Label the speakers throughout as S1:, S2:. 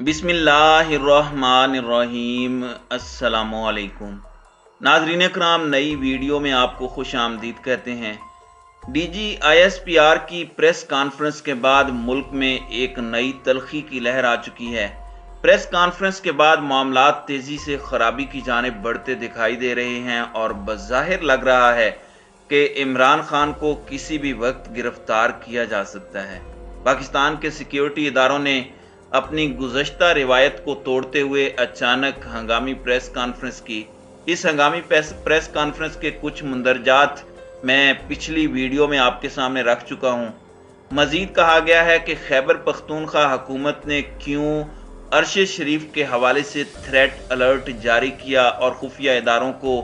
S1: बिस्मिल्लाहिर्रहमानिर्रहीम। अस्सलामुअलैकुम नाज़रीन कराम, नई वीडियो में आपको खुश आमदीद कहते हैं। DGISPR की प्रेस कॉन्फ्रेंस के बाद मुल्क में एक नई तल्खी की लहर आ चुकी है। प्रेस कॉन्फ्रेंस के बाद मामलात तेज़ी से खराबी की जानिब बढ़ते दिखाई दे रहे हैं और बज़ाहिर लग रहा है कि इमरान खान को किसी भी वक्त गिरफ्तार किया जा सकता है। पाकिस्तान के सिक्योरिटी इदारों ने अपनी गुज़श्ता रिवायत को तोड़ते हुए अचानक हंगामी प्रेस कॉन्फ्रेंस की। इस हंगामी प्रेस कॉन्फ्रेंस के कुछ मंदरजात मैं पिछली वीडियो में आपके सामने रख चुका हूँ। मजीद कहा गया है कि खैबर पख्तूनख्वा हुकूमत ने क्यों अरशद शरीफ के हवाले से थ्रेट अलर्ट जारी किया और खुफिया इदारों को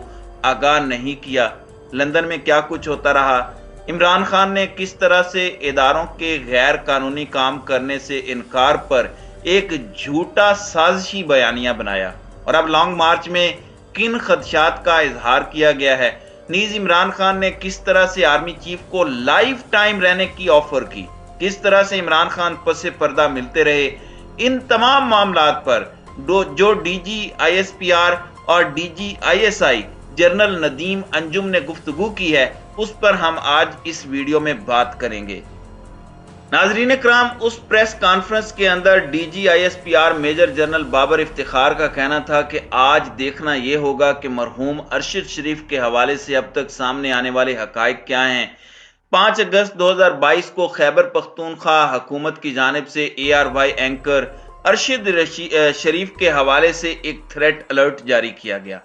S1: आगाह नहीं किया। लंदन में क्या कुछ होता रहा, इमरान खान ने किस तरह से इदारों के गैर कानूनी काम करने से इनकार पर एक झूठा साजिशी बयानिया बनाया, और अब लॉन्ग मार्च में किन खदशात का इजहार किया गया है। नीज इमरान खान ने किस तरह से आर्मी चीफ को लाइफ टाइम रहने की ऑफर की, किस तरह से इमरान खान पसे पर्दा मिलते रहे। इन तमाम मामलात पर जो DGISPR और DGISI जनरल नदीम अंजुम ने गुफ्तगू की है, उस पर हम आज इस वीडियो में बात करेंगे। नाजरीन कराम, उस प्रेस कॉन्फ्रेंस के अंदर DGISPR major general Babar Iftikhar का कहना था कि आज देखना यह होगा कि मरहूम अरशद शरीफ के हवाले से अब तक सामने आने वाले हकायक क्या हैं। 5 अगस्त 2022 को खैबर पख्तूनख्वा हुकूमत की जानिब से ARY एंकर अरशद शरीफ के हवाले से एक थ्रेट अलर्ट जारी किया गया।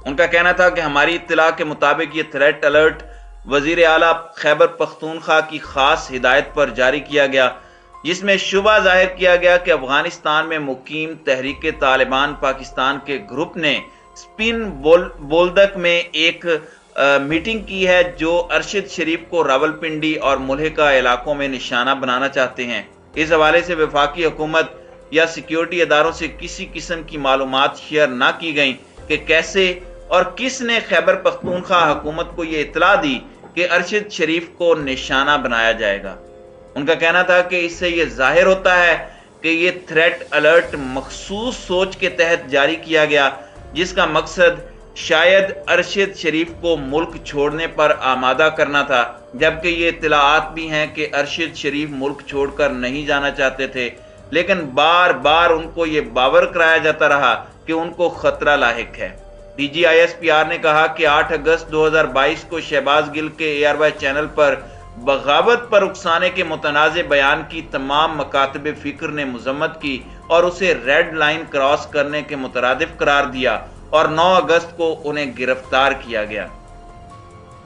S1: उनका कहना था कि हमारी इत्तला के मुताबिक ये थ्रेट अलर्ट वजीर आला खैबर पख्तूनख्वा की खास हिदायत पर जारी किया गया, जिसमें शुबा जाहिर किया गया कि अफगानिस्तान में मुकीम तहरीक तालिबान पाकिस्तान के ग्रुप ने स्पिन बोल्दक में एक मीटिंग की है जो अरशद शरीफ को रावलपिंडी और मुल्हिका इलाकों में निशाना बनाना चाहते हैं। इस हवाले से वफाकी हुकूमत या सिक्योरिटी इदारों से किसी किस्म की मालूमात शेयर ना की गई कि कैसे और किसने खैबर पख्तूनख्वा हुकूमत को यह इत्तला दी कि अरशद शरीफ को निशाना बनाया जाएगा। उनका कहना था कि इससे यह जाहिर होता है कि यह थ्रेट अलर्ट मखसूस सोच के तहत जारी किया गया, जिसका मकसद शायद अरशद शरीफ को मुल्क छोड़ने पर आमादा करना था, जबकि ये इत्तलाआत भी हैं कि अरशद शरीफ मुल्क छोड़कर नहीं जाना चाहते थे, लेकिन बार बार उनको ये बावर कराया जाता रहा कि उनको खतरा लाहिक है। DGISPR ने कहा कि 8 अगस्त 2022 को शहबाज गिल के ARY चैनल पर बगावत पर उकसाने के मुतनाज़े बयान की तमाम मकातब फिक्र ने मजम्मत की और उसे रेड लाइन क्रॉस करने के मुतरादिफ करार दिया और 9 अगस्त को उन्हें गिरफ्तार किया गया।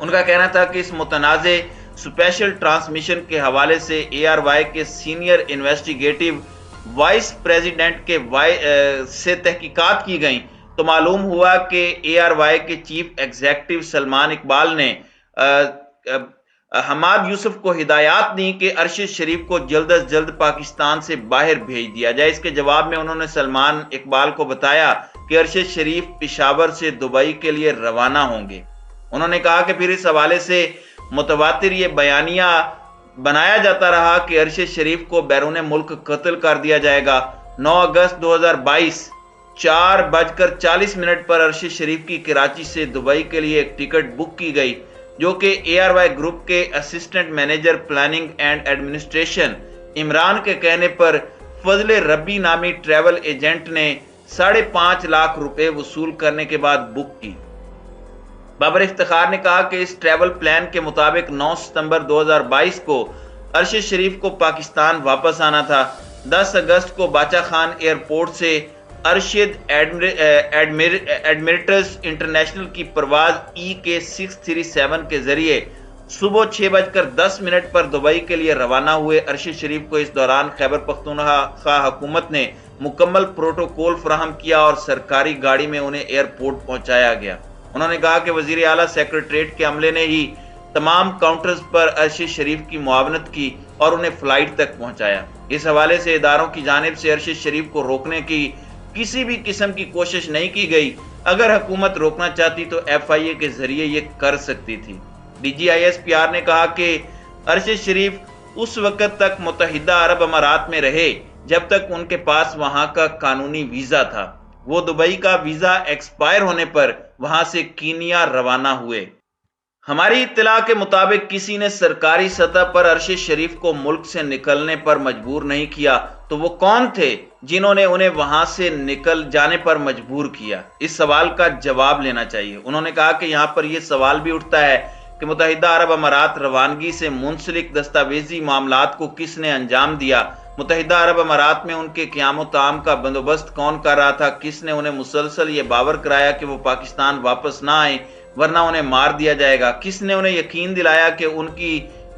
S1: उनका कहना था कि इस मुतनाज़े स्पेशल ट्रांसमिशन के हवाले से ARY के सीनियर इन्वेस्टिगेटिव वाइस प्रेसिडेंट के से तहकीकात की गई तो मालूम हुआ कि ARY के चीफ एग्जीक्यूटिव सलमान इकबाल ने हमाद यूसुफ को हिदायत दी कि अरशद शरीफ को जल्द अज जल्द पाकिस्तान से बाहर भेज दिया जाए। इसके जवाब में उन्होंने सलमान इकबाल को बताया कि अरशद शरीफ पेशावर से दुबई के लिए रवाना होंगे। उन्होंने कहा कि फिर इस हवाले से मुतवातिर ये बयानिया बनाया जाता रहा कि अरशद शरीफ को बैरून मुल्क कत्ल कर दिया जाएगा। 9 अगस्त 2022 4:40 पर अरशद शरीफ की कराची से दुबई के लिए एक टिकट बुक की गई, जो कि ARY ग्रुप के assistant manager planning and administration Imran के कहने पर फजल रब्बी नामी ट्रैवल एजेंट ने 5.5 लाख रुपए वसूल करने के बाद बुक की। बाबर इफ्तिखार ने कहा कि इस ट्रैवल प्लान के मुताबिक 9 सितंबर 2022 को अरशद शरीफ को पाकिस्तान वापस आना था। 10 अगस्त को बाचा खान एयरपोर्ट से अरशद एडमिरेट्स इंटरनेशनल की परवाज EK 637 के जरिए सुबह 6:10 पर दुबई के लिए रवाना हुए। अरशद शरीफ को इस दौरान खैबर पख्तूनख्वा हुकूमत ने मुकम्मल प्रोटोकॉल फराहम किया और सरकारी गाड़ी में उन्हें एयरपोर्ट पहुंचाया गया। उन्होंने कहा कि वजीर आला सेक्रेटरीट के अमले ने ही तमाम काउंटर्स पर अरशद शरीफ की मुआवनत की और उन्हें फ्लाइट तक पहुंचाया। इस हवाले से इदारों की जानिब से अरशद शरीफ को रोकने की किसी भी किस्म की कोशिश नहीं की गई। अगर हुकूमत रोकना चाहती तो FIA के जरिए ये कर सकती थी। DGISPR ने कहा कि अरशद शरीफ उस वक्त तक मुत्तहिदा अरब अमारात में रहे जब तक उनके पास वहां का कानूनी वीजा था। वो दुबई का वीजा एक्सपायर होने पर वहां से कीनिया रवाना हुए। हमारी इत्तला के मुताबिक किसी ने सरकारी सतह पर अरशद शरीफ को मुल्क से निकलने पर मजबूर नहीं किया, तो वो कौन थे जिन्होंने उन्हें वहां से निकल जाने पर मजबूर किया? इस सवाल का जवाब लेना चाहिए। उन्होंने कहा कि यहां पर यह सवाल भी उठता है कि मुत्तहिदा अरब अमारात रवानगी से मुंसलिक दस्तावेजी मामलात को किसने अंजाम दिया? मुत्तहिदा अरब अमारात में उनके क़याम ताम का बंदोबस्त कौन कर रहा था? किसने उन्हें मुसलसल ये बावर कराया कि वो पाकिस्तान वापस ना आए वरना उन्हें मार दिया जाएगा? किसने उन्हें यकीन दिलाया कि उनकी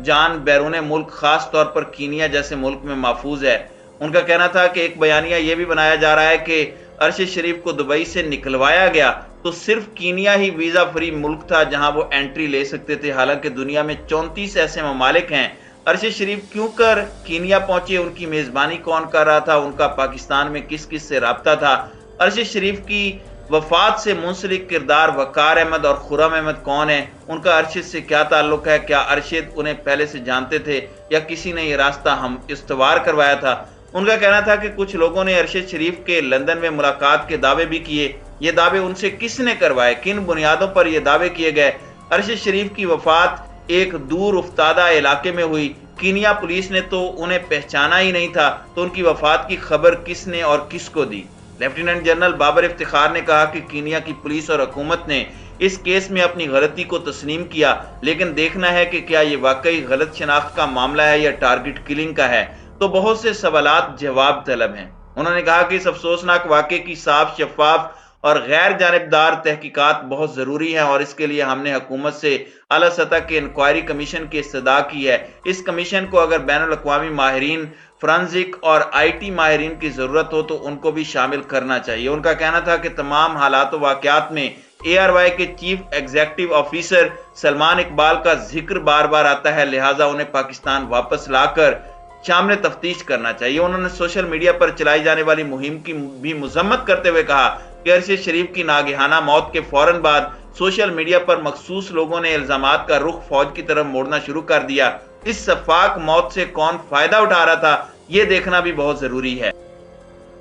S1: जान बैरून मुल्क खास तौर पर कीनिया जैसे मुल्क में महफूज है? उनका कहना था कि एक बयानिया यह भी बनाया जा रहा है कि अरशद शरीफ को दुबई से निकलवाया गया तो सिर्फ कीनिया ही वीजा फ्री मुल्क था जहां वो एंट्री ले सकते थे, हालांकि दुनिया में 34 ऐसे ममालिक हैं। अरशद शरीफ क्यों कर कीनिया पहुंचे? उनकी मेजबानी कौन कर रहा था? उनका पाकिस्तान में किस किस से राब्ता था? अरशद शरीफ की वफात से मुंसलिक किरदार वकार अहमद और खुर्रम अहमद कौन है? उनका अरशद से क्या ताल्लुक है? क्या अरशद उन्हें पहले से जानते थे या किसी ने यह रास्ता हम इस्तवार करवाया था? उनका कहना था कि कुछ लोगों ने अरशद शरीफ के लंदन में मुलाकात के दावे भी किए। ये दावे उनसे किसने करवाए? किन बुनियादों पर यह दावे किए गए? अरशद शरीफ की वफात एक दूर उफ्तादा इलाके में हुई। कीनिया पुलिस ने तो उन्हें पहचाना ही नहीं था, तो उनकी वफात की खबर किसने और किसको दी? लेफ्टिनेंट जनरल बाबर इफ्तिखार ने कहा कि कीनिया की पुलिस और हुकूमत ने इस केस में अपनी गलती को तस्लीम किया, लेकिन देखना है कि क्या ये वाकई गलत शनाख्त का मामला है या टारगेट किलिंग का है। तो बहुत से सवालात जवाब तलब हैं। उन्होंने कहा कि इस अफसोसनाक वाक़े की साफ, शफाफ और गैर जानिबदार तहकीकात बहुत ज़रूरी है और इसके लिए हमने हुकूमत से आला सतह के इंक्वायरी कमीशन की इस्तदा की है। इस कमीशन को अगर बैनुल अक़वामी माहिरीन, फोरेंसिक और IT माहिरीन की ज़रूरत हो तो उनको भी शामिल करना चाहिए। उनका कहना था कि तमाम हालात व वाक़यात में ARY के chief executive officer Salman Iqbal का जिक्र बार बार आता है, लिहाजा उन्हें पाकिस्तान वापस लाकर शामिल तफ्तीश करना चाहिए। उन्होंने सोशल मीडिया पर चलाई जाने वाली मुहिम की भी मजम्मत करते हुए कहा कि अरशद शरीफ की नागहाना मौत के फौरन बाद सोशल मीडिया पर मखसूस लोगों ने इल्जामात का रुख फौज की तरफ मोड़ना शुरू कर दिया। इस शफाक मौत से कौन फायदा उठा रहा था, ये देखना भी बहुत जरूरी है।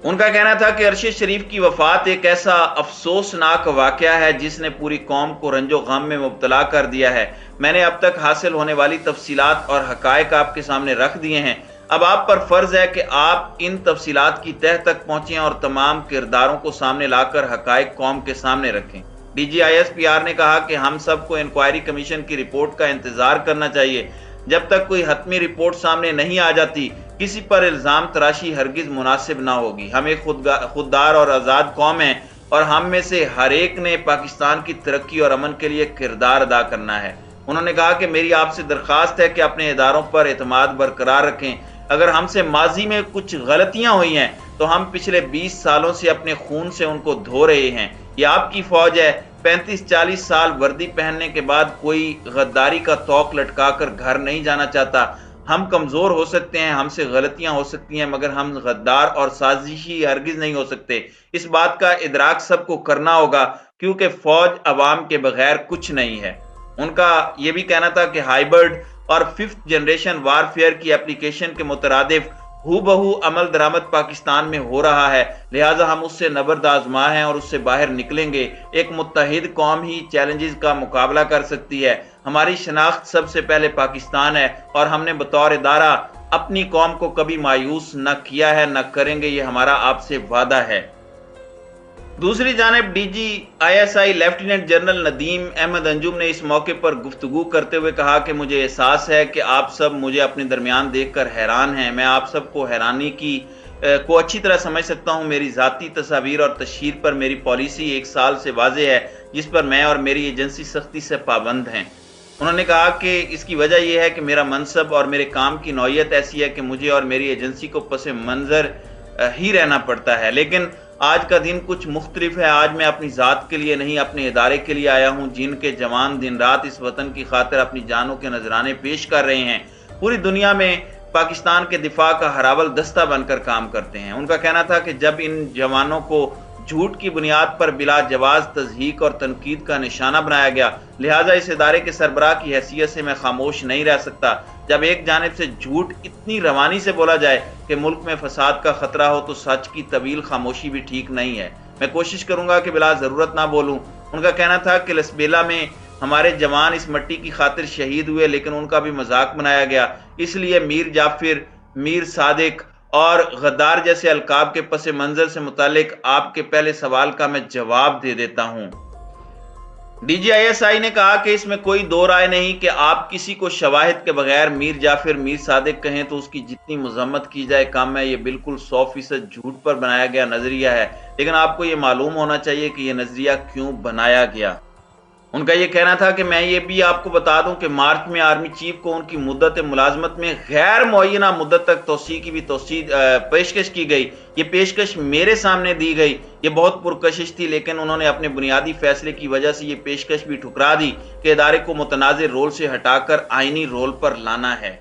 S1: उनका कहना था कि अरशद शरीफ की वफात एक ऐसा अफसोसनाक वाकया है जिसने पूरी कौम को रंजो गम में मुब्तला कर दिया है। मैंने अब तक हासिल होने वाली तफसीलात और हकायक आपके सामने रख दिए हैं। अब आप पर फर्ज है कि आप इन तफसीलात की तह तक पहुंचें और तमाम किरदारों को सामने लाकर हकायक कौम के सामने रखें। DG ISPR ने कहा कि हम सबको इंक्वायरी कमीशन की रिपोर्ट का इंतजार करना चाहिए। जब तक कोई हतमी रिपोर्ट सामने नहीं आ जाती, किसी पर इल्जाम तराशी हरगिज मुनासिब ना होगी। हम एक खुददार और आज़ाद कौम हैं और हम में से हर एक ने पाकिस्तान की तरक्की और अमन के लिए किरदार अदा करना है। उन्होंने कहा कि मेरी आपसे दरख्वास्त है कि अपने इदारों पर एतमाद बरकरार रखें। अगर हमसे माजी में कुछ गलतियां हुई हैं तो हम पिछले 20 सालों से अपने खून से उनको धो रहे हैं। ये आपकी फौज है। 35-40 साल वर्दी पहनने के बाद कोई गद्दारी का तौक लटका कर घर नहीं जाना चाहता। हम कमजोर हो सकते हैं, हमसे गलतियां हो सकती हैं, मगर हम गद्दार और साजिशी हरगिज नहीं हो सकते। इस बात का इदराक सबको करना होगा क्योंकि फौज अवाम के बगैर कुछ नहीं है। उनका यह भी कहना था कि हाइब्रिड और 5th जनरेशन वारफेयर की एप्लीकेशन के मुतरादिफ हूबहू अमल दरामद पाकिस्तान में हो रहा है, लिहाजा हम उससे नबर्द आजमा हैं और उससे बाहर निकलेंगे। एक मुत्तहिद कौम ही चैलेंजेस का मुकाबला कर सकती है। हमारी शनाख्त सबसे पहले पाकिस्तान है और हमने बतौर इदारा अपनी कौम को कभी मायूस न किया है, न करेंगे, ये हमारा आपसे वादा है। दूसरी जानिब DG ISI lieutenant general Nadeem Ahmed Anjum ने इस मौके पर गुफ्तगू करते हुए कहा कि मुझे एहसास है कि आप सब मुझे अपने दरमियान देखकर हैरान हैं। मैं आप सबको हैरानी को अच्छी तरह समझ सकता हूं। मेरी ज़ाती तस्वीर और तशहीर पर मेरी पॉलिसी 1 साल से वाज़ेह है, जिस पर मैं और मेरी एजेंसी सख्ती से पाबंद हैं। उन्होंने कहा कि इसकी वजह यह है कि मेरा मनसब और मेरे काम की नौयत ऐसी है कि मुझे और मेरी एजेंसी को पसे मंजर ही रहना पड़ता है। लेकिन आज का दिन कुछ मुख्तलिफ है। आज मैं अपनी ज़ात के लिए नहीं, अपने इदारे के लिए आया हूँ, जिनके जवान दिन रात इस वतन की खातिर अपनी जानों के नजराने पेश कर रहे हैं। पूरी दुनिया में पाकिस्तान के दिफा का हरावल दस्ता बनकर काम करते हैं। उनका कहना था कि जब इन जवानों को جھوٹ کی بنیاد پر بلا جواز تضحیک اور تنقید کا نشانہ بنایا گیا، لہٰذا اس ادارے کے سربراہ کی حیثیت سے میں خاموش نہیں رہ سکتا۔ جب ایک جانب سے جھوٹ اتنی روانی سے بولا جائے کہ ملک میں فساد کا خطرہ ہو تو سچ کی طویل خاموشی بھی ٹھیک نہیں ہے۔ میں کوشش کروں گا کہ بلا ضرورت نہ بولوں۔ ان کا کہنا تھا کہ لسبیلا میں ہمارے جوان اس مٹی کی خاطر شہید ہوئے، لیکن ان کا بھی مذاق بنایا گیا، اس لیے میر جعفر، میر صادق اور غدار جیسے القاب کے پس منظر سے متعلق آپ کے پہلے سوال کا میں جواب دے دیتا ہوں۔ D G I S I نے کہا کہ اس میں کوئی دو رائے نہیں کہ آپ کسی کو شواہد کے بغیر میر جعفر، میر صادق کہیں تو اس کی جتنی مذمت کی جائے کم ہے۔ یہ بالکل 100% جھوٹ پر بنایا گیا نظریہ ہے، لیکن آپ کو یہ معلوم ہونا چاہیے کہ یہ نظریہ کیوں بنایا گیا۔ ان کا یہ کہنا تھا کہ میں یہ بھی آپ کو بتا دوں کہ مارچ میں آرمی چیف کو ان کی مدت ملازمت میں غیر معینہ مدت تک توسیع کی بھی پیشکش کی گئی۔ یہ پیشکش میرے سامنے دی گئی، یہ بہت پرکشش تھی، لیکن انہوں نے اپنے بنیادی فیصلے کی وجہ سے یہ پیشکش بھی ٹھکرا دی کہ ادارے کو متنازع رول سے ہٹا کر آئینی رول پر لانا ہے۔